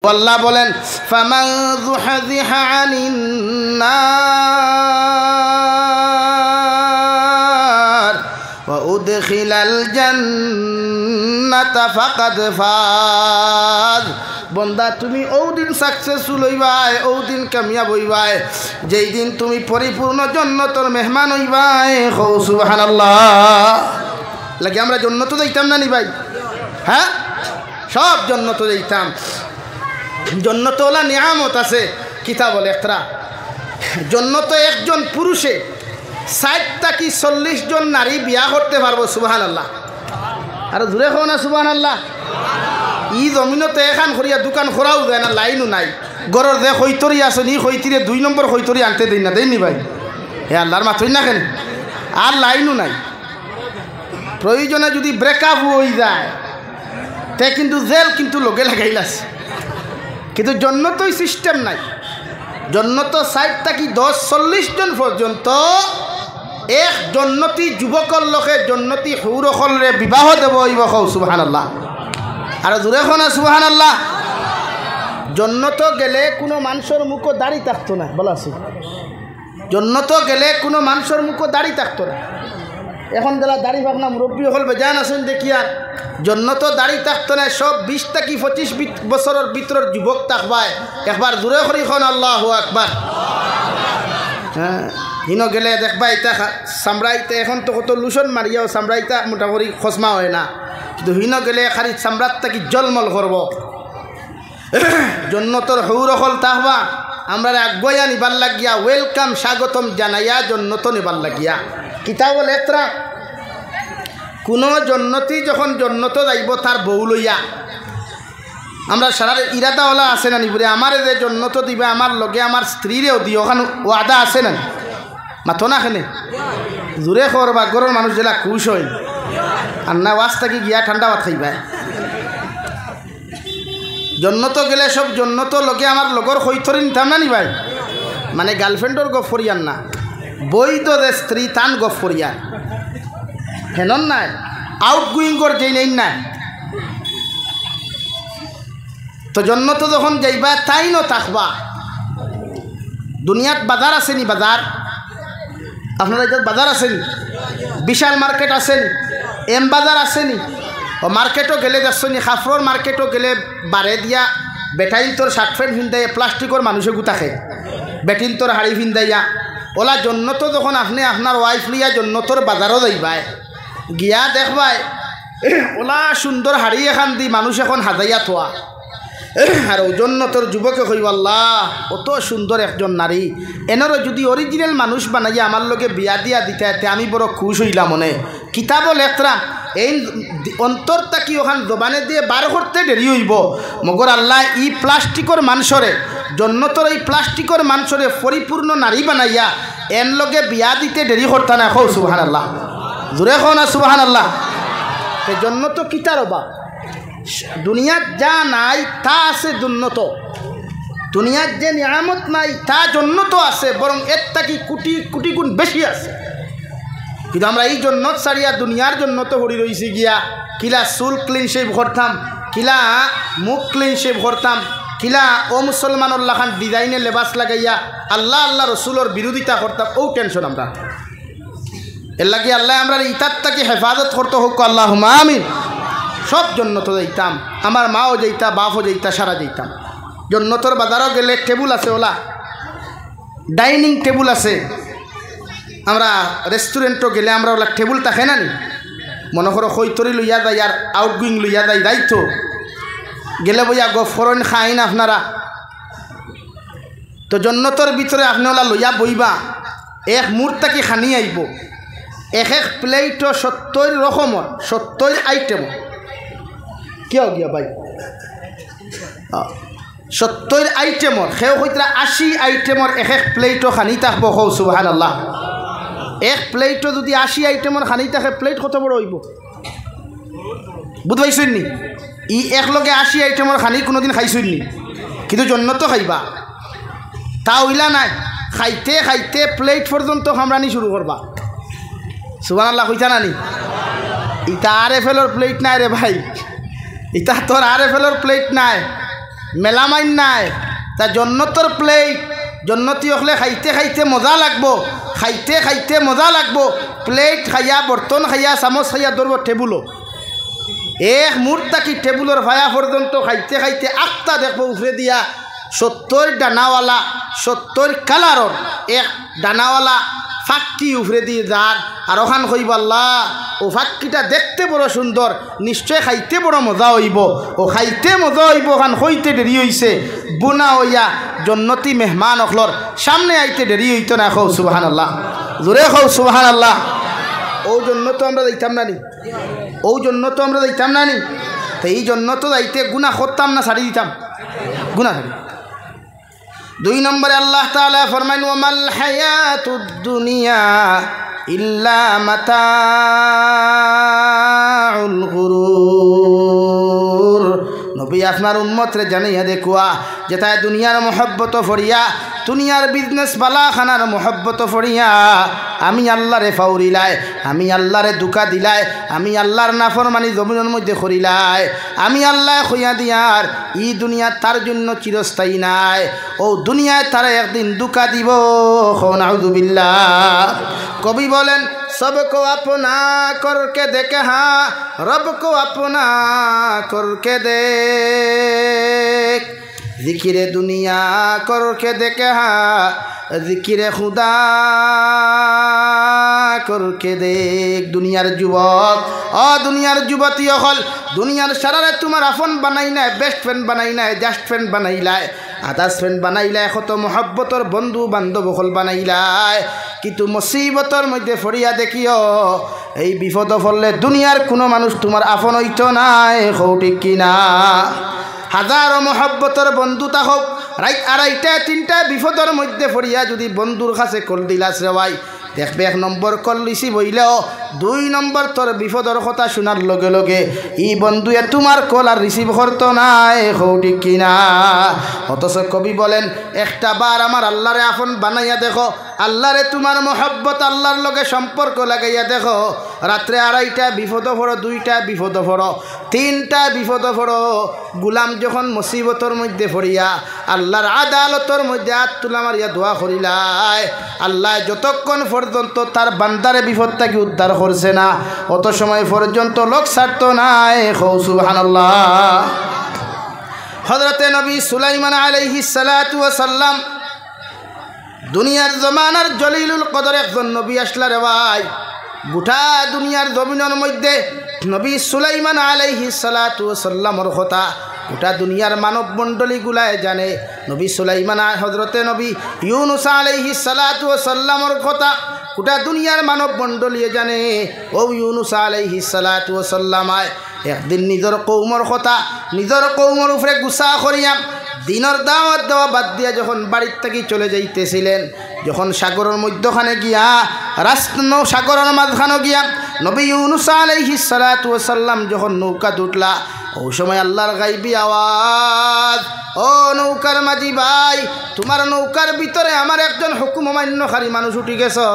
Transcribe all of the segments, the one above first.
আল্লাহ বলেন ফামান যুহযিহা আনিন নার ওয়া উদখিলাল জান্নাতা ফাকাদ ফাজ। বন্দা তুমি ওদিন সাকসেসফুল হইবাই, ওদিন কামিয়াব হইবাই যেই দিন তুমি পরিপূর্ণ জান্নাতের মেহমান হইবাই। কও সুবহানাল্লাহ। লাগে আমরা জান্নাতে যাইতাম না নি ভাই? হ্যাঁ, সব জান্নাতে যাইতাম। জন্নত ওলা নিয়ামত আছে। কিতাব বলে একটা জন্নত একজন পুরুষে 60 কি 40 জন নারী বিয়া করতে পারবো। সুবহানাল্লাহ। আর দূরে হো না সুবহানাল্লাহ। ই জমিনতে এখান করিয়া দোকান খোরাও যায় না, লাইনও নাই। গরর যে খৈতরি আছে নি খৈতিরে 2 নম্বর খৈতরি আনতে দেই না, দেয়নি ভাই? হে আল্লাহর মাথই না কেন? আর লাইনও নাই। প্রয়োজনে যদি ব্রেকআপ হয়ে যায় তে কিন্তু জেল কিন্তু লগে লাগাইলাস। কিন্তু জন্নতই সিস্টেম নাই। জন্নত 60 কি 10-40 জন পর্যন্ত এক জন্নতি যুবকর লোকে জন্নতি হুরখলরে বিবাহ দেব হইব। সুবহানাল্লাহ। আর জোরে না সুবহানাল্লাহ। জন্নত গেলে কোনো মানুষের মুখও দাড়ি থাকতো না। বলা আছে জন্নত গেলে কোনো মানুষের মুখও দাড়ি থাকতো না। এখন যারা দাড়ি ভাবনা মুরব্বী হল বেজান আসুন দেখি আর জন্নত দাড়ি থাকতো না। সব 20 থেকে 25 বছরের ভিতরের যুবক থাকবায়। একবার দূরে করি খন আল্লাহু আকবার। হ্যাঁ, হিনো গেলে দেখবা ইতা সামরাইতে এখন তো কত লুসন মারিয়াও সামরাইতা মোটামুটি খসমা হয় না, কিন্তু হিনো গেলে খালি সামরাত থাকি জলমল করব। জন্নতর হৌরহল তাহবা আমরা আগুয়া নিবার লাগিয়া ওয়েলকাম স্বাগতম জানাইয়া জন্নত নিবার লাগিয়া। কিতাব বলে এত্রা কোনো জন্নতি যখন জন্নত যাইব তার বউ লইয়া আমরা সারা ইরাদাওয়ালা আছে না নিবরে আমার যে জন্নত দিবে আমার লগে আমার স্ত্রীরেও দিও ওখানে ওয়াদা আছে না মাথো না খেনে জোরে করবা। গরর মানুষ যেটা খুশ হই আর না ওয়াজ থাকি গিয়া ঠান্ডা ভাত খাইবা। জন্নত গেলে সব জন্নত লগে আমার লগর হৈথরি নিতাম না নি ভাই? মানে গার্লফ্রেন্ডর গপ ফরিয়ান না, বৈধ যে স্ত্রী তান গপ ফরিয়ান হেনন নাই। আউট গোয়িংর যেই নেই নাই। তো জন্নত যখন যাইবা তাই ন থাকবা। দুনিয়াত বাজার আসেনি? বাজার আপনারা বাজার আসেনি? বিশাল মার্কেট আসেনি? এম বাজার আসেনি? ও মার্কেটও গেলে দেখছনি খাফরর মার্কেটও গেলে বারে দিয়া বেটাইল তোর শার্ট প্যান্ট ফিন্দাইয়া প্লাস্টিকর মানুষে গুতাখে বেটিল তোর হাড়ি ফিন্দাইয়া। ওলা জন্নত যখন আপনি আপনার ওয়াইফ লিয়া জন্নতর বাজারও যাইবাই গিয়া দেখবাই ওলা সুন্দর হাড়ি এখান দি মানুষ এখন হাজাইয়া থোয়া। আর ও জন্নতর যুবকে কইব আল্লাহ অত সুন্দর একজন নারী, এনারও যদি অরিজিনাল মানুষ বানাইয়া আমার লগে বিয়া দিয়া দিতে আমি বড় খুশ হইলাম মনে। কিতাব লেখরা এই অন্তর তাকি ওখান দোবানে দিয়ে বার করতে দেরি হইব। মগর আল্লাহ ই প্লাস্টিকর মানুষরে জন্নতর এই প্লাস্টিকর মানুষরে পরিপূর্ণ নারী বানাইয়া এন লগে বিয়া দিতে দেরি করতা না। খো সুবহানাল্লাহ। জোরে খো না সুবহানাল্লাহ। জন্নত কিতার অভাব? দুনিয়াত যা নাই তা আছে জন্নত। দুনিয়াত যে নিয়ামত নাই তা জন্নত আছে, বরং এর থাকি কোটি কোটি গুণ বেশি আছে। কিন্তু আমরা এই জন্নত সারিয়া দুনিয়ার জন্নত হরি রয়েছি গিয়া কিলা চুল ক্লিন শেভ করতাম, কিলা মুখ ক্লিন শেভ করতাম, কিলা ও মুসলমানুল্লাহ খান ডিজাইনের লেবাস লাগাইয়া আল্লাহ আল্লাহ রসুলোর বিরোধিতা করতাম। ও টেনশন আমরা এর লাগে আল্লাহ আমরা ইতার তাকে হেফাজত করতে হোক আল্লাহুম্মা আমিন। সব জন্নত যাইতাম, আমার মাও যাইতা, বাপও যাইতা, সারা যাইতাম। জন্নতর বাজারও গেলে টেবুল আছে, ওলা ডাইনিং টেবুল আছে। আমরা রেস্টুরেন্টও গেলে আমরা ওলা টেবুল থাকে না নি? মনে করো খৈতরি লইয়া যায় আর আউট গোয়িং লইয়া যায় দায়িত্ব গেলে বইয়া গো ফরেন খাই না আপনারা। তো জন্নতর ভিতরে আপনি ওলা লইয়া বইবা এক মুহূর্তে খানি আইব। এক এক প্লেটও 70 রকমর 70 আইটেম। কিয় গিয়া ভাই 70 আইটেমর সেও হইতরা 80 আইটেমর এক এক প্লেটও খানি থাকবো। হো সুবহানাল্লাহ। এক প্লেটও যদি 80 আইটেমর খানি থাকে প্লেট কত বড় হইব বুঝ পাইছেন নি? ই একলগে 80 আইটেমর খানি কোনোদিন খাইছেন নি? কিন্তু জন্নত খাইবা তা হইলা নাই। খাইতে খাইতে প্লেট পর্যন্ত খামরানি শুরু করবা। সুবহানাল্লাহ কইতা নানি? ইটা RFL প্লেট নাই রে ভাই, ইটা তোর RFL প্লেট নাই। মেলামাইন নাই তা জন্নতর প্লেট জন্নতি হলে খাইতে খাইতে মজা লাগবো খাইতে খাইতে মজা লাগবো প্লেট খাইয়া বর্তন খাইয়া চামচ খাইয়া ধরব টেবুলও এক মুহূর্ত কি টেবুলের ভায়া পর্যন্ত খাইতে খাইতে আটটা দেখবো উফরে দিয়া 70 ডানাওয়ালা 70 কালারর এক ডানাওয়ালা ফাঁকি উফরে দিয়ে যার আর ওখান কইব আল্লাহ ও ফাঁকিটা দেখতে বড় সুন্দর নিশ্চয় খাইতে বড় মজা হইব ও খাইতে মজা হইব ওখান হইতে দেরি হইছে বুনা হইয়া জন্নতি মেহমান অখলর সামনে আইতে দেরি হইতো না খৌ সুবহানাল্লাহ জোরে খৌ সুবহানাল্লাহ ও জন্য তো আমরা যাইতাম না নি ও জন্য তো আমরা যাইতাম না নি তো এই জন্য তো যাইতে গুনাহ করতাম না ছাড়ি দিতাম গুনাহ ছাড়ি 2 নম্বরে আল্লাহ তাআলা ফরমাইন ওয়ামাল হায়াতুদ দুনিয়া ইল্লা মাতাউল গুরুর নবী আপনার উম্মত রে জানাইয়া দেখুয়া যেটা দুনিয়ার মহব্বত ফরিয়া দুনিয়ার বিজনেস বালা খানার মহব্বত ফরিয়া আমি আল্লাহরে ফাউরিলাই আমি আল্লাহরে দুকা দিলাই আমি আল্লাহর নাফরমানি জমিনের মধ্যে করিলাই আমি আল্লাহ কইয়া দিয়ার ই দুনিয়া তার জন্য চিরস্থায়ী নাই ও দুনিয়ায় তারা একদিন দুকা দিব নাউযুবিল্লাহ কবি বলেন सबको अपना करके देखे हाँ रब को अपना करके देख जिक्र दुनिया करके देखे हाँ जिक्र खुदा करके देख दुनियार जुबक ओ दुनियार जुबती हल दुनियार सारारे तुम्हार आफन बनाई ना बेस्ट फ्रेंड बनाई ना जस्ट फ्रेंड बनाइलाय आदार्स फ्रेंड बनाइलाय कत मोहब्बतर बंधु बान्धव हल बनाइलाय কিন্তু মুসিবতর মধ্যে ফরিয়া দেখিও এই বিপদ ফললে দুনিয়ার কোনো মানুষ তোমার আপন হইতো নাই ঠিক কিনা হাজারো মহব্বতর বন্ধু থাকুক রাইট 2টা 3টা বিপদের মধ্যে ফরিয়া যদি বন্ধুর কাছে কল দিলাস রে ভাই দেখবে 1 নম্বর কল রিসিভ হইলেও 2 নম্বর তোর বিপদের কথা শোনার লগে লগে ই বন্ধুয়ে তোমার কল আর রিসিভ করতো নাই ঠিক কিনা অথচ কবি বলেন একটা বার আমার আল্লাহরে আপন বানাইয়া দেখো আল্লাহরে তোমার মহব্বত আল্লাহর লগে সম্পর্ক লাগাইয়া দেখো রাত্রে 2টা বিপদ পড়ো 2টা বিপদ পড়ো 3টা বিপদ পড়ো গুলাম যখন মুসিবতর মধ্যে পড়িয়া আল্লাহর আদালতর মধ্যে হাত তুলা মারিয়া দোয়া করিলাই আল্লাহ যতক্ষণ পর্যন্ত তার বান্দারে বিপদ থেকে উদ্ধার করছে না অত সময় পর্যন্ত লোক ছাড়তো নাই সুবহানাল্লাহ হযরতে নবী সুলাইমান আলাইহিস সালাতু ওয়াস সালাম দুনিয়ার জমানার জলিলুল কদর একজন নবী আসলা রে ভাই গোটা দুনিয়ার জমিনের মধ্যে নবী সুলাইমান আলাইহিস সালাতু ওয়াস সালামের কথা গোটা দুনিয়ার মানব মণ্ডলীগুলায় জানে নবী সুলাইমান হযরতে নবী ইউনুস আলাইহিস সালাতু ওয়াস সালামের কথা গোটা দুনিয়ার মানব মণ্ডলী জানে ও ইউনুস আলাইহিস সালাতু ওয়াস সালাম একদিন নিজের কওমের কথা নিজের কওমের উপরে গুসা করিয়া দিনের দাওয়াত দেওয়া বাদ দিয়া যখন বাড়ির থেকে চলে যাইতেছিলেন যখন সাগরের মধ্যখানে গিয়া সাগরের মাঝখানে গিয়া নবী ইউনুস আলাইহিস সালাতু ওয়াস সালাম যখন নৌকা উঠলা ওই সময় আল্লাহর গাইবী আওয়াজ ও নৌকার মাঝি ভাই তোমার নৌকার ভিতরে আমার একজন হুকুম অমান্যকারী মানুষ উঠি গেছে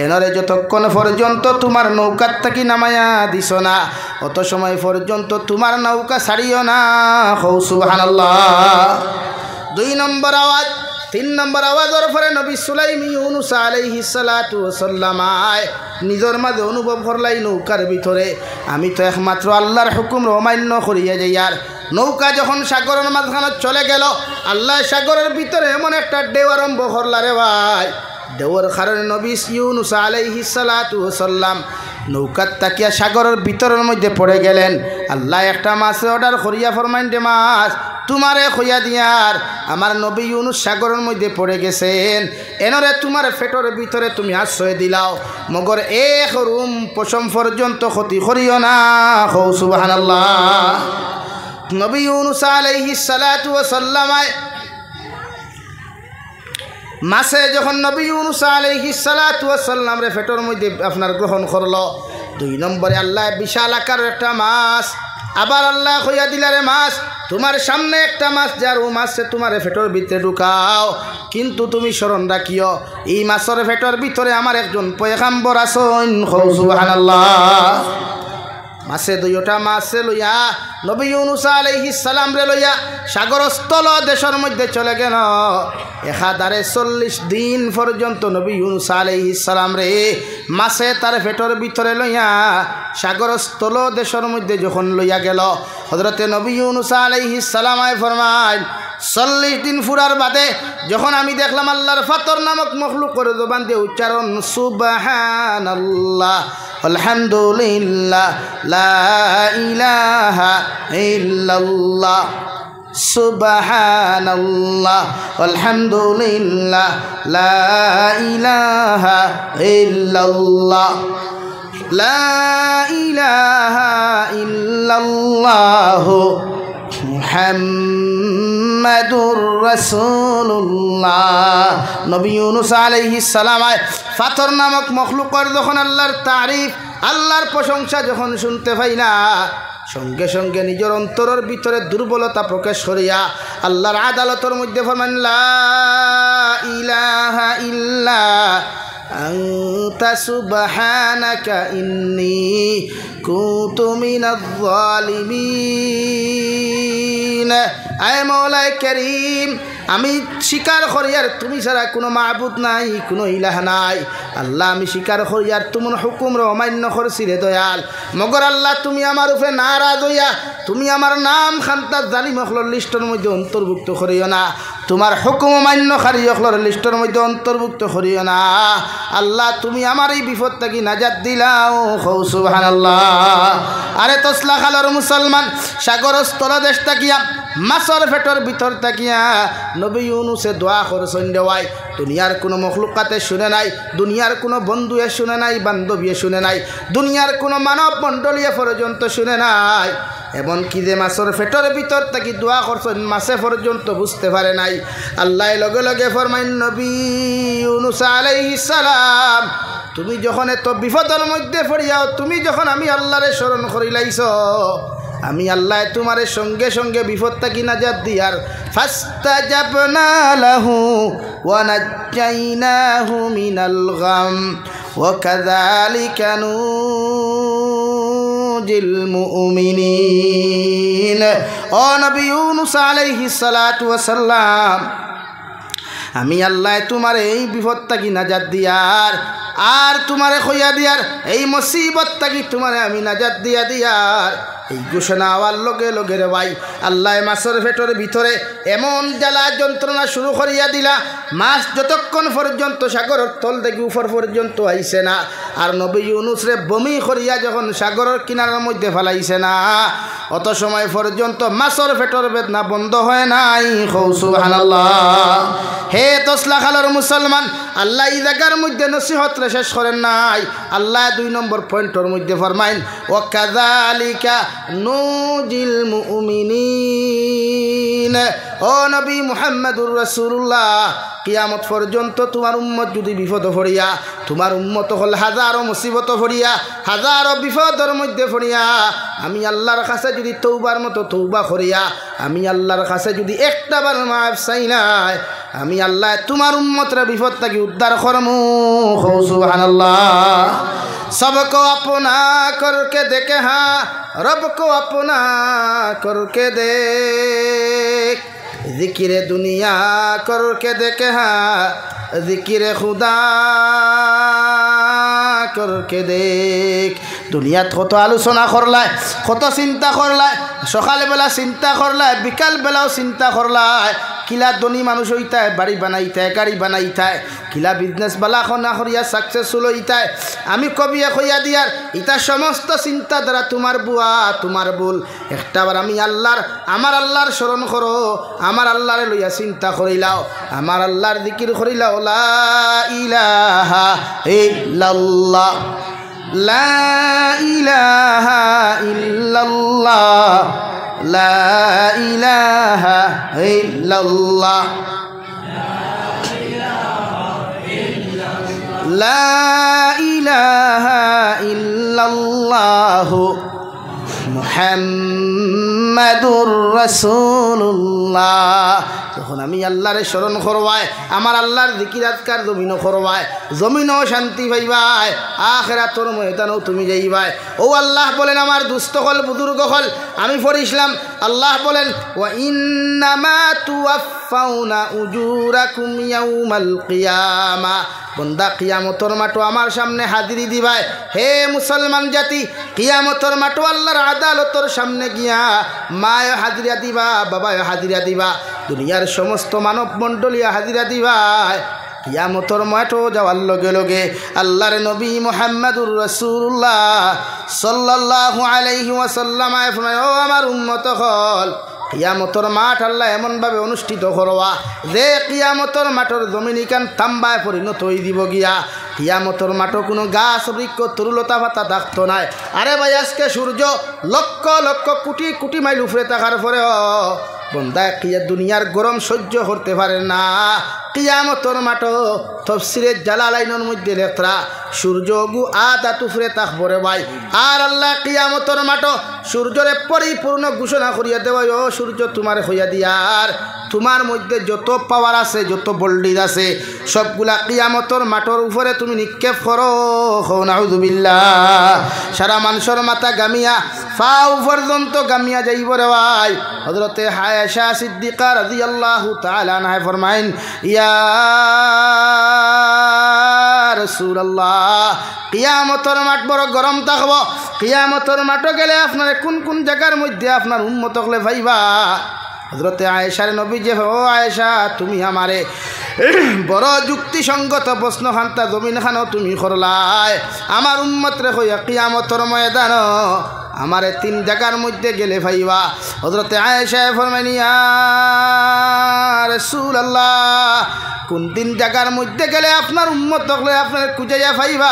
এনরে যতক্ষণ পর্যন্ত তোমার নৌকার থেকে নামায়া দিছ না অত সময় পর্যন্ত তোমার নৌকা ছাড়িও না সুবহানাল্লাহ 2 নম্বর আওয়াজ 3 নম্বর আওয়াজের পরে নবী সুলাইমান ইউনুস আলাইহিস সালাতু ওয়াস সালাম নিজের মাঝে অনুভব করলাই নৌকার ভিতরে আমি তো একমাত্র আল্লাহর হুকুম অমান্য করিয়া যাই আর নৌকা যখন সাগরের মাঝখানে চলে গেল আল্লাহ সাগরের ভিতরে এমন একটা ঢেউ আরম্ভ করলা রে ভাই ঢেউর কারণে নবী ইউনুস আলাইহিস সালাতু ওয়াস সালাম নৌকার তাকিয়া সাগরের ভিতরের মধ্যে পড়ে গেলেন আল্লাহ একটা মাছের অর্ডার করিয়া ফরমাইন দে মাছ তোমারে খইয়া দিয়ার আমার নবী ইউনুস সাগরের মধ্যে পড়ে গেছেন এনরে তোমার পেটের ভিতরে তুমি আশ্রয় দিলাও মগর এক রুম পশম পর্যন্ত ক্ষতি করিও না সুবহানাল্লাহ নবী ইউনুস আলাইহিস সালাতু ওয়াস সালাম মাছে যখন নবী ইউনুস আলাইহিস সালাতু ওয়াস সালাম রে পেটের মধ্যে আপনার গ্রহণ করলো 2 নম্বরে আল্লাহ বিশাল আকারের একটা মাছ আবার আল্লাহ কইয়া দিলারে মাছ তোমার সামনে একটা মাছ যার ও মাছে তোমার পেটের ভিতরে ঢুকাও কিন্তু তুমি স্মরণ রাখিও এই মাছের পেটের ভিতরে আমার একজন পয়গম্বর আছেন সুবহানাল্লাহ মাছে দুইটা মাছে লইয়া নবী ইউনুস আলাইহিস সালাম রে লইয়া সাগরস্থল দেশের মধ্যে চলে গেল। 140 দিন পর্যন্ত নবী ইউনুস আলাইহিস সালাম রে মাছে তার পেটের ভিতরে লইয়া সাগরস্থল দেশের মধ্যে যখন লইয়া গেল, হযরতে নবী ইউনুস আলাইহিস সালাম ফরমায় 40 দিন ফুরার বাদে যখন আমি দেখলাম আল্লাহর ফাতর নামক মখলুকের জবান দিয়ে উচ্চারণ সুবহানাল্লাহ আলহামদুলিল্লাহ লা ইলাহা ইল্লাল্লাহ সুবহানাল্লাহ আলহামদুলিল্লাহ লা ইলাহা ইল্লাল্লাহ লা ইলাহা ইল্লাল্লাহ মুহাম্মাদুর রাসূলুল্লাহ। নবী ইউনুস আলাইহিস সালাম ফাতর নামক মখলুকের যখন আল্লাহর তারিফ আল্লাহর প্রশংসা যখন শুনতে পাইলা, সঙ্গে সঙ্গে নিজের অন্তরের ভিতরে দুর্বলতা প্রকাশ করিয়া আল্লাহর আদালতের মধ্যে ফরমান লা ইলাহা ইল্লা আনতা সুবহানাকা ইন্নী কুনতু মিনাজ জালিমিন। আয় মওলাই করিম, আমি স্বীকার করি আর তুমি ছাড়া কোনো মাবুদ নাই, কোনো ইলাহ নাই। আল্লাহ আমি স্বীকার করি আর তোমার হুকুমর অমান্য করছি রে দয়াল। মগর আল্লাহ তুমি আমার উপরে নারাজ হইয়া তুমি আমার নাম খান্তা জালিম অখলর লিস্টের মধ্যে অন্তর্ভুক্ত করিও না, তোমার হুকুম অমান্যকারী অখলর লিস্টের মধ্যে অন্তর্ভুক্ত করিও না। আল্লাহ তুমি আমার এই বিপদ থেকে নাজাত দিলাও, কও সুবহানাল্লাহ। আরে তসলা খালর মুসলমান সাগরস্থল দেশ তাকিয়া মাছর পেটের ভিতর তাকিয়া নবী ইউনুসে দোয়া করছেন দেওয়াই। দুনিয়ার কোনো মখলুকাতে শুনে নাই, দুনিয়ার কোনো বন্ধুয়ে শুনে নাই, বান্ধবীয়ে শুনে নাই, দুনিয়ার কোনো মানব মণ্ডলীয় পর্যন্ত শুনে নাই। এমনকি যে মাছের পেটের ভিতর থাকি দোয়া করছেন মাছে পর্যন্ত বুঝতে পারে নাই। আল্লাহ লগে লগে ফরমাইন নবী ইউনুস আলাইহিস সালাম, তুমি যখন এত বিপদের মধ্যে পড়িয়াও, তুমি যখন আমি আল্লাহরে স্মরণ করিলাইছ, আমি আল্লাহ তোমার সঙ্গে সঙ্গে বিপদ থাকি নাজাত দিয়ার ফাস্তাজাবনা লাহু ওয়া নাজ্জাইনাহু মিনাল গাম ওয়া কাযালিকা নুজিল মুমিনিন। ও নবী ইউনুস আলাইহিস সালাতু ওয়াস সালাম, আমি আল্লাহ তোমার এই বিপদ থাকি নাজাত দিয়ার আর তোমারে খইয়া দিয়ার এই মুসিবত থাকি তোমারে আমি নাজাত দিয়ার এই ঘোষণা হওয়ার লগে লগে রে ভাই আল্লাহ মাছের পেটের ভিতরে এমন জ্বালা যন্ত্রণা শুরু করিয়া দিলা, মাছ যতক্ষণ পর্যন্ত সাগরের তল থেকে উপর পর্যন্ত আইছে না, আর নবী ইউনুস রে বমি করিয়া যখন সাগরের কিনারের মধ্যে ফেলাইছে না, অত সময় পর্যন্ত মাছের পেটের বেদনা বন্ধ হয় নাই। কও সুবহানাল্লাহ। হে তসলা খালর মুসলমান, আল্লাহ এই জায়গার মধ্যে নসিহত রে শেষ করেন নাই। আল্লাহ 2 নম্বর পয়েন্টের মধ্যে ফরমাইন ওয়া কাযালিকা নুজিল মুমিনিন। ও নবী মুহাম্মদুর রাসূলুল্লাহ, কিয়ামত পর্যন্ত তোমার উম্মত যদি বিপদ পড়িয়া, তোমার উম্মত হল হাজারো মুসিবত পড়িয়া, হাজারো বিপদের মধ্যে পড়িয়া, আমি আল্লাহর কাছে যদি তওবার মতো তওবা করিয়া, আমি আল্লাহর কাছে যদি একটাবার মাফ চাই নাই, আমি আল্লাহ তোমার উম্মতরা বিপদ থেকে উদ্ধার করমু। সুবহানাল্লাহ। सबको अपना करके देखे हाँ, रब को अपना करके देख, जिक्र दुनिया करके देखे हाँ, जिक्र खुदा करके देख। দুনিয়াত কত আলোচনা করলায়, কত চিন্তা করলায়, সকালবেলা চিন্তা করলায়, বিকাল বেলাও চিন্তা করলায়, কিলা ধনী মানুষ হইতায়, বাড়ি বানাইতায়, গাড়ি বানাইতায়, কিলা বিজনেস বালা খনা করিয়া সাকসেসফুল হইতায়। আমি কবিয়া কইয়া দিয়ার ইতা সমস্ত চিন্তা দ্বারা তোমার বুয়া তোমার ভুল। একটাবার আমি আল্লাহর আমার আল্লাহর স্মরণ করো, আমার আল্লাহরে লইয়া চিন্তা করিলাও, আমার আল্লাহর জিকির করিলাও। লা ইলাহা ইল্লাল্লাহ, লা ইলাহা ইল্লাল্লাহ, লা ইলাহা ইল্লাল্লাহ, লা ইলাহা ইল্লাল্লাহ মুহাম্মাদুর রাসূলুল্লাহ। যখন আমি আল্লাহরে স্মরণ করবায় আমার আল্লাহর জিকির আজকার জমিনও করবায় জমিনও শান্তি পাইবায় আখিরাতের ময়দানেও তুমি যাইবাই ও আল্লাহ বলেন আমার দুস্থ হল বুজুর্গ হল আমি পড়িছিলাম আল্লাহ বলেন ওয়া ইন্নামা তুওয়াফাউনা উজুরাকুম ইয়াউমাল কিয়ামা বন্দা কিয়ামতের মাঠে আমার সামনে হাজিরি দিবাই হে মুসলমান জাতি কিয়ামতের মাঠে আল্লাহর আদালতের সামনে গিয়া মায় হাজিরা দিবা বাবায় হাজিরা দিবা দুনিয়ার সমস্ত মানব মণ্ডলীয় হাজিরা দিবাই কিয়ামতের মাঠে যাওয়ার লগে লগে আল্লাহর নবী মুহাম্মদুর রাসূলুল্লাহ সাল্লাল্লাহু আলাইহি ওয়াসাল্লাম ফরমায় ও আমার উম্মত হল কিয়ামতের মাঠ আল্লাহ এমনভাবে অনুষ্ঠিত করবা যে কিয়ামতের মাঠের জমিনিকান তাম্বায় পরিণত হয়ে দিব গিয়া কিয়ামতের মাঠে কোনো গাছ বৃক্ষ তরুলতা পাতা থাকতো নাই আরে ভাই আজকে সূর্য লক্ষ লক্ষ কোটি কোটি মাইল উপরে থাকার পরেও বন্দা কিয়া দুনিয়ার গরম সহ্য করতে পারে না কিয়ামতের মাঠে তাফসীরে জালালাইনের মধ্যে লেখা সূর্য গু আদা তুফরে তাকবরে ভাই আর আল্লাহ কিয়ামতের মাঠে সূর্যরে পরিপূর্ণ ঘোষণা করিয়া দেওয়াই ও সূর্য তোমার হইয়া দিয়ার তোমার মধ্যে যত পাওয়ার আছে যত ভোল্টেজ আছে সবগুলা কিয়ামতের মাঠের উপরে তুমি নিক্ষেপ করো নাউযুবিল্লাহ সারা মানুষের মাথা গামিয়া পাও পর্যন্ত গামিয়া যাইব রে ভাই হযরতে আয়েশা সিদ্দিকা রাদিয়াল্লাহু তাআলা আনহা ফরমাইন ইয়া রাসূলুল্লাহ কিয়ামতের মাঠ বড় গরম থাকব কিয়ামতের মাঠে গেলে আপনার কোন কোন জায়গার মধ্যে আপনার উম্মত হলে ভাইবা হযরতে আয়েশার নবী যে ও আয়েশা তুমি আমারে বড় যুক্তিসঙ্গত প্রশ্ন খান্তা জমিন খানো তুমি করলাই আমার উম্মত রে হইয়া কিয়ামতের ময়দান আমারে তিন জায়গার মধ্যে গেলে ভাইবা হযরতে আয়েশা ফরমাইন ইয়া রাসূলুল্লাহ কোন তিন জায়গার মধ্যে গেলে আপনার উম্মত হলে আপনার খুঁজাইয়া পাইবা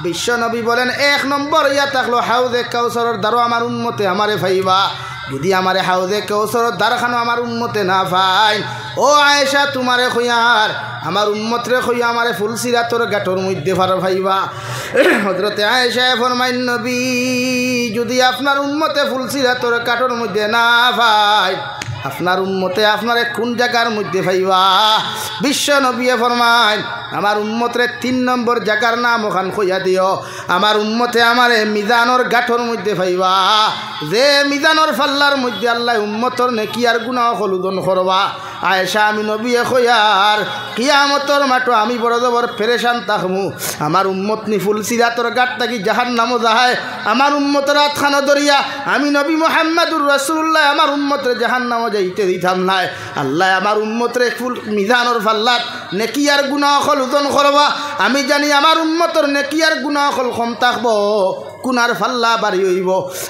বিশ্ব নবী বলেন এক নম্বর ইয়া থাকলো হাউজে কাউসারের দ্বারও আমার উম্মতে আমারে পাইবা যদি আমারে হাউজে কাউসারের দ্বারখানো আমার উম্মতে না পাই ও আয়েশা তোমারে খইয়ার আমার উম্মতরে খইয়া আমারে ফুলসিরাতর গাটর মধ্যে ভাইবা হযরতে আয়েশা ফরমাইন নবী যদি আপনার উম্মতে ফুলসিরাতর কাটর মধ্যে না পাই আপনার উম্মতে আপনারে কোন জায়গার মধ্যে পাইবা বিশ্ব নবী ফরমায় আমার উম্মতরে 3 নম্বর জায়গার নাম ওখান কইয়া দিও আমার উম্মতে আমারে মিজানোর গাঠর মধ্যে পাইবা যে মিজানোর ফাল্লার মধ্যে আল্লাহ উম্মতর নেকি আর গুনাহ হলুদন করবা আয়েশা আমি নবী কইয়ার কিয়ামতের মাঠে আমি বড় জবর পেরেশান থাকমু আমার উম্মত নি ফুলসিরাতর গাট থাকি জাহান্নামও যায় আমার উম্মতের হাতখানা ধরিয়া আমি নবী মুহাম্মদুর রাসূলুল্লাহ আমার উম্মতের জাহান্নামও যাইতে দিতাম না আল্লাহ আমার উম্মতরে ফুল মিজানোর ফাল্লাত নেকি আর গুনাহ হলুদন করবা আমি জানি আমার উম্মতর নেকি আর গুনাহ হল কম থাকবো গুনার ফাল্লা বাড়ি হইব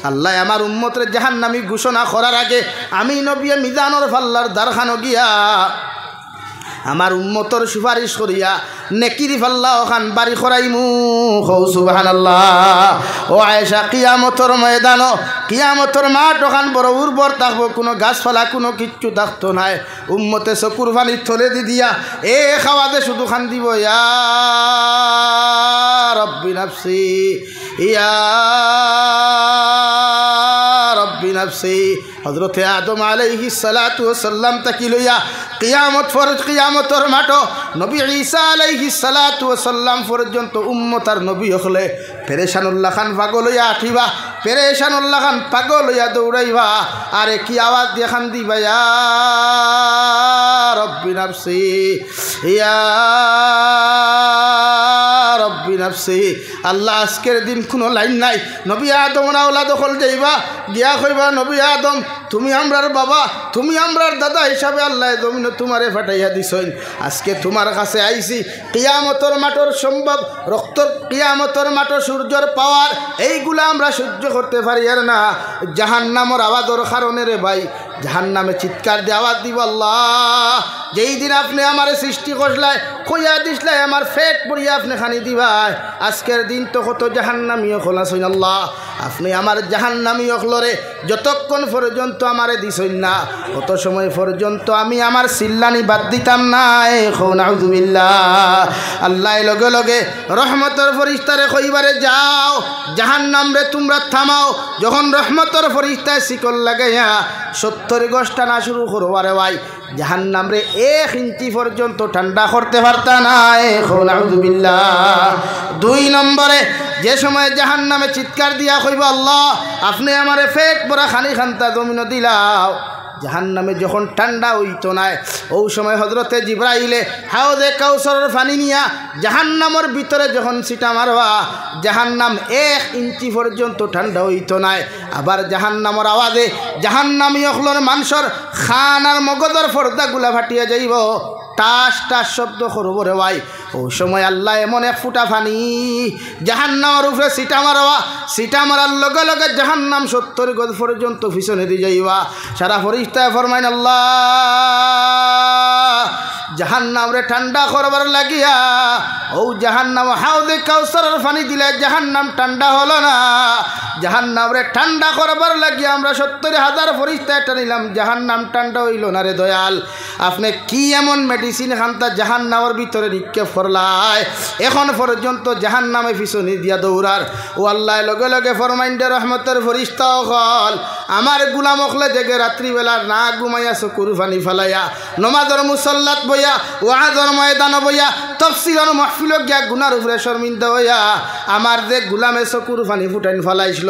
আল্লাহ আমার উম্মতের জাহান্নামী ঘোষণা করার আগে আমি নবী মিজানোর ফাল্লার দ্বারখানো গিয়া আমার উম্মতর সুপারিশ করিয়া নেকির ফাল্লা ওখান বাড়ি করাইমু সুবহানাল্লাহ ও আয়েশা কিয়ামতের ময়দান কিয়ামতের মাঠ ওখান বড় উর্বর থাকবো কোনো গাছপালা কোনো কিচ্ছু থাকতো নাই উম্মতে চকুর পানি থলে দি দিয়া এ খাওয়াতে শুধু খান দিব ইয়া রব্বি নাফসি ইয়া রব্বি নাফসি হযরতে আদম আলাইহিস সালাতু ওয়াস সালাম তাকি লইয়া কিয়ামত ফরজ কিয়ামতের মাঠ নবী ঈসা আলাইহিস সালাতু ওয়াস সালাম পর্যন্ত উম্মত আর নবী হলে পেরেশানুল্লাহ খান পাগল হইয়া আঠিবা পেরেশানুল্লাহ খান পাগল হইয়া দৌড়াইবা আরে কি আওয়াজ দিয়ে খান দিবা ইয়া রব্বি নাফসি ইয়া রব্বি নাফসি আল্লাহ আজকের দিন কোনো লাইন নাই নবী আদম আওলাদ হল যাইবা গিয়া কইবা নবী আদম তুমি আমরার বাবা তুমি আমরার দাদা হিসাবে আল্লাহ জমিনে তোমারে ফাটাইয়া দিছইন আজকে তোমার কাছে আইছি কিয়ামতের মাঠর সম্ভব রক্তর কিয়ামতের মাঠর সূর্যর পাওয়ার এইগুলা আমরা সহ্য করতে পারি আর না জাহান্নামের আওয়াজের কারণে রে ভাই জাহান্নামে চিৎকার দিয়ে আওয়াজ দিব আল্লাহ যেই দিন আপনি আমারে সৃষ্টি করলাই কইয়া দিসলাই আমার ফেট পড়িয়া আপনি খানি দিবাই আজকের দিন তো কত জাহান্নামীয় খোলাছইন আল্লাহ আপনি আমার জাহান্নামী অখলরে যতক্ষণ পর্যন্ত আমারে দিছইন না কত সময় পর্যন্ত আমি আমার সিল্লানি বাদ দিতাম না নাউযুবিল্লাহ আল্লাহ লগে লগে রহমতের ফরিস্তারে কইবারে যাও জাহান্নাম রে তোমরা থামাও যখন রহমতের ফরিস্তায় শিকল লাগাইয়া 70 70 গজ টানা শুরু করো আরে ভাই জাহান্নাম রে 1 ইঞ্চি পর্যন্ত ঠান্ডা করতে পারতা না এখন আউযুবিল্লাহ 2 নম্বরে যে সময় জাহান্নামে চিৎকার দিয়া কইব আল্লাহ আপনি আমারে পেট ভরা খানি খান্তা জমিন দিলাও জাহান্নামে যখন ঠান্ডা হইতো না ওই সময় হযরতে জিবরাইলে হাউজে কাউসারের পানি নিয়া জাহান্নামের ভিতরে যখন সিটা মারবা জাহান্নাম 1 ইঞ্চি পর্যন্ত ঠান্ডা হইতো না আবার জাহান্নামের আওয়াজে জাহান্নামী অখলর মানুষের খান আর মগজের পর্দাগুলা ফাটিয়া যাইব টাস টাস শব্দ করব রে ভাই ওই সময় আল্লাহ এমন এক ফুটা পানি জাহান্নামের উপরে সিটা মারবা সিটা মারার লগে লগে জাহান্নাম 70 গজ পর্যন্ত পিছনে দিয়ে যাইবা সারা ফরিস্তায় ফরমাইন আল্লাহ জাহান্নাম রে ঠান্ডা করবার লাগিয়া ও জাহান্নাম হাউজে কাউসারের পানি দিলে জাহান্নাম ঠান্ডা হলো না জাহান্নাম রে ঠান্ডা করবার লাগিয়া আমরা 70,000 ফরিস্তা এটা নিলাম জাহান্নাম ঠান্ডা হইল না রে দয়াল আপনি কি এমন মেডিসিন খান্তা জাহান্নামের ভিতরে নিক্ষেপ করলাই এখন পর্যন্ত জাহান্নামে পিছনে দিয়া দৌড়ার ও আল্লাহ লগে লগে ফরমাইন দে রহমতের ফরিস্তা হল আমার গুলাম হলে জেগে রাত্রিবেলা না ঘুমাইয়া চকুর পানি ফেলাইয়া নমাজের মুসল্লাত বইয়া ওয়াজের ময়দান বইয়া তফসিলের মাহফিলত গিয়া গুনার উপরে শর্মিন্দা হইয়া আমার যে গুলামে চকুর পানি ফুটাইন ফেলাইছিল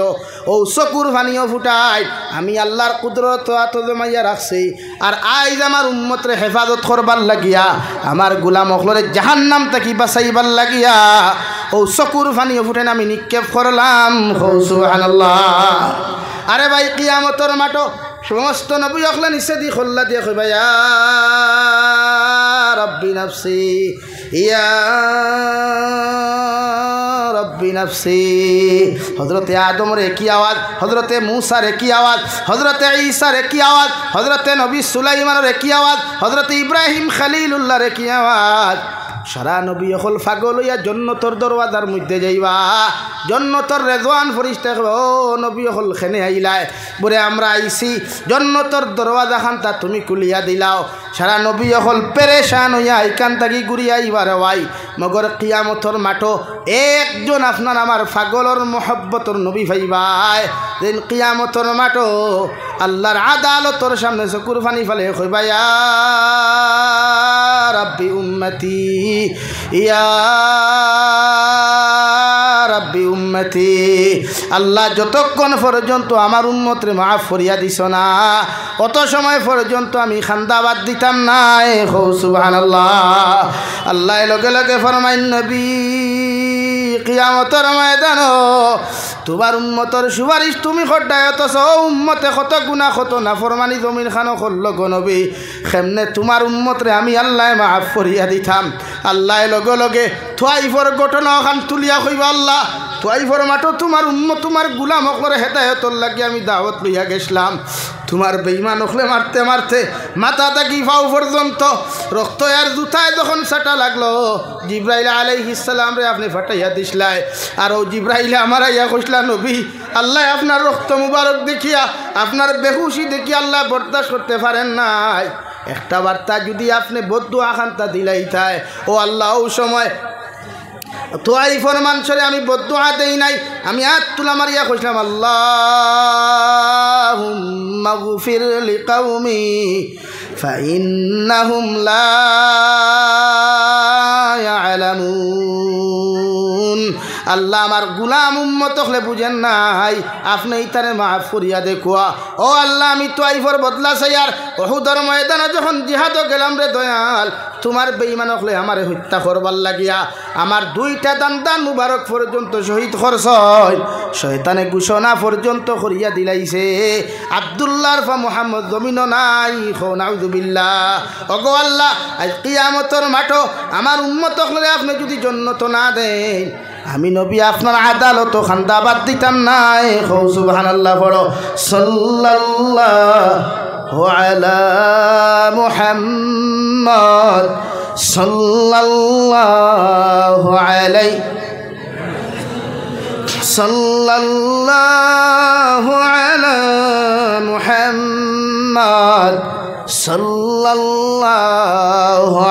ও চকুর পানিও ফুটাই আমি আল্লাহর কুদরত হাত জমাইয়া রাখছি আর আইজ আমার উম্মতরে হেফাজত করবার লাগিয়া আমার গুলাম হলরে জাহান্নাম থেকে বাঁচাইবার লাগিয়া ও চকুর পানিও ফুটাইন আমি নিক্ষেপ করলাম সুবহানাল্লাহ আরে ভাই কিয়ামতের মাঠো সমস্ত নবী হকলে নিচে দি খোল্লা দিয়ে কইবা ইয়া রব্বি নাফসি ইয়া রব্বি নাফসি হযরতে আদমের একই আওয়াজ হযরতে মূসার একই আওয়াজ হযরতে ঈসার একই আওয়াজ হযরতে নবী সুলাইমানের একই আওয়াজ হযরতে ইব্রাহিম খলিলুল্লাহর একই আওয়াজ সারা নবী হল পাগল হইয়া জন্নতর দরওয়াজার মধ্যে যাইবা জন্নতর রেজওয়ান ফরিস্তা ও নবী হল খেনে আইলায় বলে আমরা আইছি জন্নতর দরওয়াজা খান্তা তুমি কুলিয়া দিলাও সারা নবী হল পেরেশান হইয়া এখান থাকি ঘুরিয়া আইবার ভাই মগর কিয়ামতর মাঠো একজন আপনার আমার পাগলর মহব্বতর নবী ভাইবাই দিন কিয়ামতর মাঠো আল্লাহর আদালতর সামনে চকুর পানি ফেলে কইবা ইয়া রাব্বি উম্মতি ইয়া রাব্বি উম্মতি আল্লাহ যতক্ষণ পর্যন্ত আমার উম্মতরে মাফ করিয়া দিছ না অত সময় পর্যন্ত আমি খান্দাবাদ দিতাম না সুবহানাল্লাহ আল্লাহ লগে লগে ফরমাইন নবী কিয়ামতের ময়দান তোমার উম্মতর সুপারিশ তুমি খড্ডায় অথচ উম্মতে কত গুনাহ কত নাফরমানি জমিন খানো করল গো নবী কেমনে তোমার উম্মতরে আমি আল্লাহ মাফ করিয়া দিতাম আল্লাহ লগে লগে তোয়াইফর ঘটনা খান তুলিয়া কইবা আল্লাহ তোয়াইফর মাঠো তোমার উম্মত তোমার গুলাম হকলরে হেদায়েতর লাগি আমি দাওয়াত লইয়া গেছিলাম তোমার বেঈমান হকলে মারতে মারতে মাথা থাকি পাও পর্যন্ত রক্ত আর জুতায় যখন সাটা লাগলো জিব্রাইল আলাইহিস সালাম রে আপনি ফাটাইয়া দিছলাই আর ও জিব্রাইল আমার আইয়া কইলা নবী আল্লাহ আপনার রক্ত মুবারক দেখিয়া আপনার বেহুশি দেখি আল্লাহ বরদাস্ত করতে পারেন নাই একটা বার্তা যদি আপনি বদদুয়া খান্তা দিলাই থায় ও আল্লাহ ও সময় তোয়াই ফরমান সরে আমি বদদুয়া দেই নাই আমি হাত তুলা মারিয়া কইলাম আল্লাহুম্মা গফির লিকাউমি ফাইন্নাহুম লা ইয়ালামুন আল্লাহ আমার গুলাম উম্মত হলে বুঝেন নাই আপনি ইতারে মাফ করিয়া দেখুয়া ও আল্লাহ আমি তোয়াইফর বদলা চাইয়ার উহুদের ময়দানে যখন জিহাদও গেলাম রে দয়াল তোমার বেঈমান হলে আমারে হত্যা করবার লাগিয়া আমার 2টা দান মুবারক পর্যন্ত শহীদ করছয় শয়তানে ঘোষণা পর্যন্ত করিয়া দিলাইছে আব্দুল্লাহর ফা মুহাম্মদ জমিন নাই নাউযুবিল্লাহ ওগো আল্লাহ আজ কিয়ামতের মাঠো আমার উম্মত হলে আপনি যদি জান্নাত না দেন আমি নবী আপনার আদালত খান্দাবাদ দিতাম নাই সুবহানাল্লাহ পড়ো সাল্লাল্লাহু আলা মুহাম্মদ সাল্লাল্লাহু আলাইহি সাল্লাল্লাহু আলা মুহাম্মদ সাল্লাল্লাহু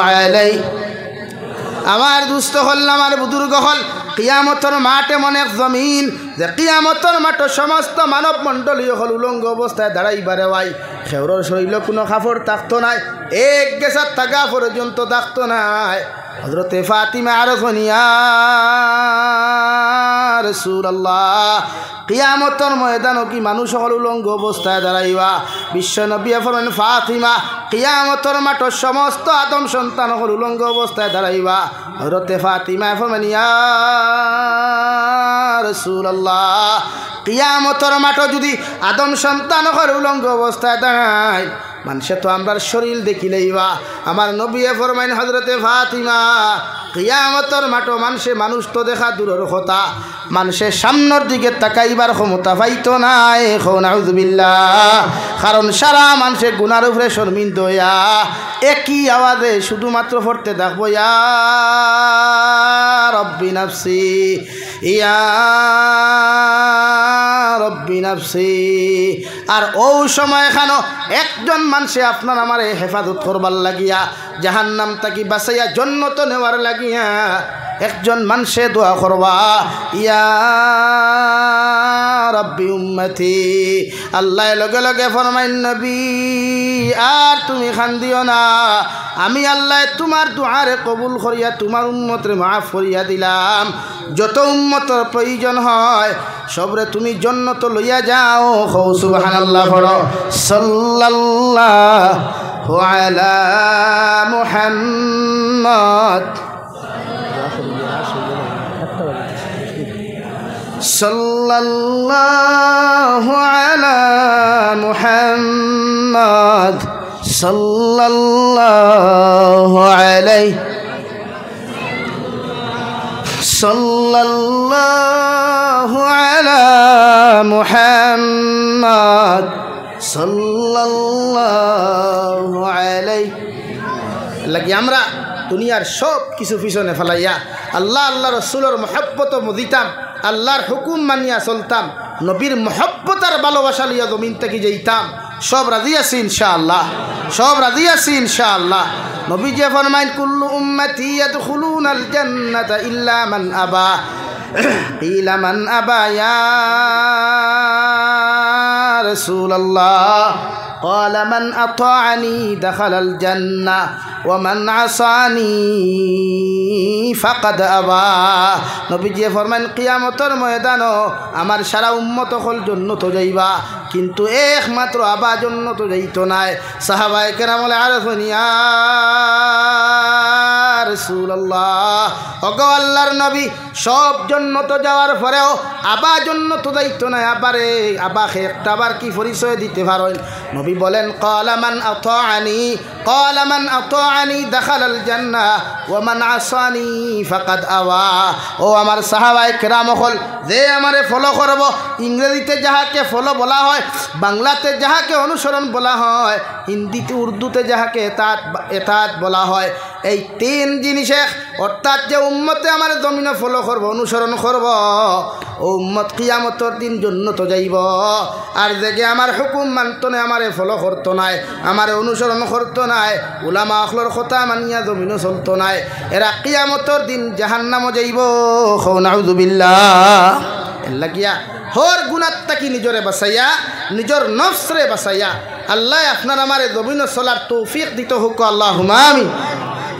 আলাইহি আমার দুস্থ হল আমার বুজুর্গ হল কিয়ামতর মাঠ এমন এক জমিন যে কিয়ামতর মাঠ সমস্ত মানব মণ্ডলী হল উলঙ্গ অবস্থায় দাঁড়াইবারে ভাই খেউরর শরীর কোনো কাপড় থাকতো নাই এক গেছার থাকা পর্যন্ত থাকতো নাই হযরতে ফাতিমা আরজ হনিয়া রাসূলুল্লাহ কিয়ামতর ময়দানও কি মানুষ হল উলঙ্গ অবস্থায় দাঁড়াইবা বিশ্ব নবী ফরমান ফাতিমা কিয়ামতর মাঠ সমস্ত আদম সন্তান হল উলঙ্গ অবস্থায় দাঁড়াইবা হযরতে ফাতিমা ফরমান ইয়া রাসূলুল্লাহ কিয়ামতর মাঠ যদি আদম সন্তান হল উলঙ্গ অবস্থায় দাঁড়ায় মানুষে তো আমরার শরীর দেখিলেইবা আমার নবী ফরমাইন হযরতে ফাতিমা কিয়ামতর মাঠ মানুষ তো দেখা দূরের কথা মানুষের সামনের দিকে তাকাইবার ক্ষমতা পাইতো নাই নাউযুবিল্লাহ কারণ সারা মানুষের গুনার উপরে শর্মিন্দ হইয়া একই আওয়াজে শুধুমাত্র পড়তে থাকবো ইয়া রব্বি নাফসি ইয়া রব্বি নাফসি আর ও সময় খানো একজন মানুষে আপনার আমার হেফাজত করবার লাগিয়া জাহান্নাম তাকি বাঁচাইয়া জান্নাত নেওয়ার লাগিয়া একজন মানুষে দোয়া করবা ইয়া রব্বি উম্মতি আল্লাহ লগে লগে ফরমাইন নবী আর তুমি খান্দিও না আমি আল্লাহ তোমার দুআরে কবুল করিয়া তোমার উম্মতরে মাফ করিয়া দিলাম যত উম্মতর প্রয়োজন হয় সবরে তুমি জান্নাত লইয়া যাও সুবহানাল্লাহ পড়ো সাল্লাল্লাহু আলা মুহাম্মদ সাল্লাল্লাহু আলা মুহাম্মদ সাল্লাল্লাহু আলাইহি সাল্লাল্লাহু আলা মুহাম্মদ সাল্লাল্লাহু আলাইহি লাগি আমরা দুনিয়ার সব কিছু পিছনে ফেলাইয়া আল্লাহ আল্লাহ রসুলের মহব্বত মদিতাম আল্লাহর হুকুম মানিয়া চলতাম নবীর মহব্বত আর ভালোবাসা লিয়া জমিন থেকে যেতাম সব রাজি আছি ইনশাআল্লাহ সব রাজি আছি ইনশাআল্লাহ নবী যে ফরমাইন কুল্লু উম্মতি ইয়াদখুলুনাল জান্নাতা ইল্লা মান আবা কিলা মান আবা ইয়া রাসূলুল্লাহ قال من أطاعني دخل الجنة ومن عصاني فقد أبى নবীজি ফরমান কিয়ামতের ময়দানে আমার সারা উম্মত হল জান্নাত যাইবা কিন্তু একমাত্র আবা জান্নাত যাইতো নাই সাহাবায়ে কেরাম বলে আরফুন ইয়া রাসূলুল্লাহ ওগো আল্লাহর নবী সব জান্নাত যাওয়ার পরেও আবা জান্নাত যাইতো না আবারে আবাকে একটাবার কি পরিচয় দিতে পারেন নবী বলেন ক্বালা মান আতাআনি দাখালাল জান্নাহ ওয়া মান আসানি ফাকাদ আওয়া ও আমার সাহাবায়ে কেরাম হল যে আমারে ফলো করব ইংরেজিতে যাহাকে ফলো বলা হয় বাংলাতে যাহাকে অনুসরণ বলা হয় হিন্দিতে উর্দুতে যাহাকে এতাত বলা হয় এই তিন জিনিসে অর্থাৎ যে উম্মতে আমার জমিনে ফলো করব অনুসরণ করব ও উম্মত কিয়ামতের দিন জান্নাত যাইব আর যে আমার হুকুম মানতো না আমারে ফলো করতো নাই আমারে অনুসরণ করতো নাই উলামা আখলর কথা মানিয়া জমিনে চলতো নাই এরা কিয়ামতের দিন জাহান্নামে যাইব নাউযুবিল্লাহ এল্লা গিয়া হর গুনাত তাকি নিজরে বাঁচাইয়া নিজর নফসরে বাঁচাইয়া আল্লাহ আপনার আমারে জমিনে চলার তৌফিক দিতে হোক আল্লাহুম্মা আমিন।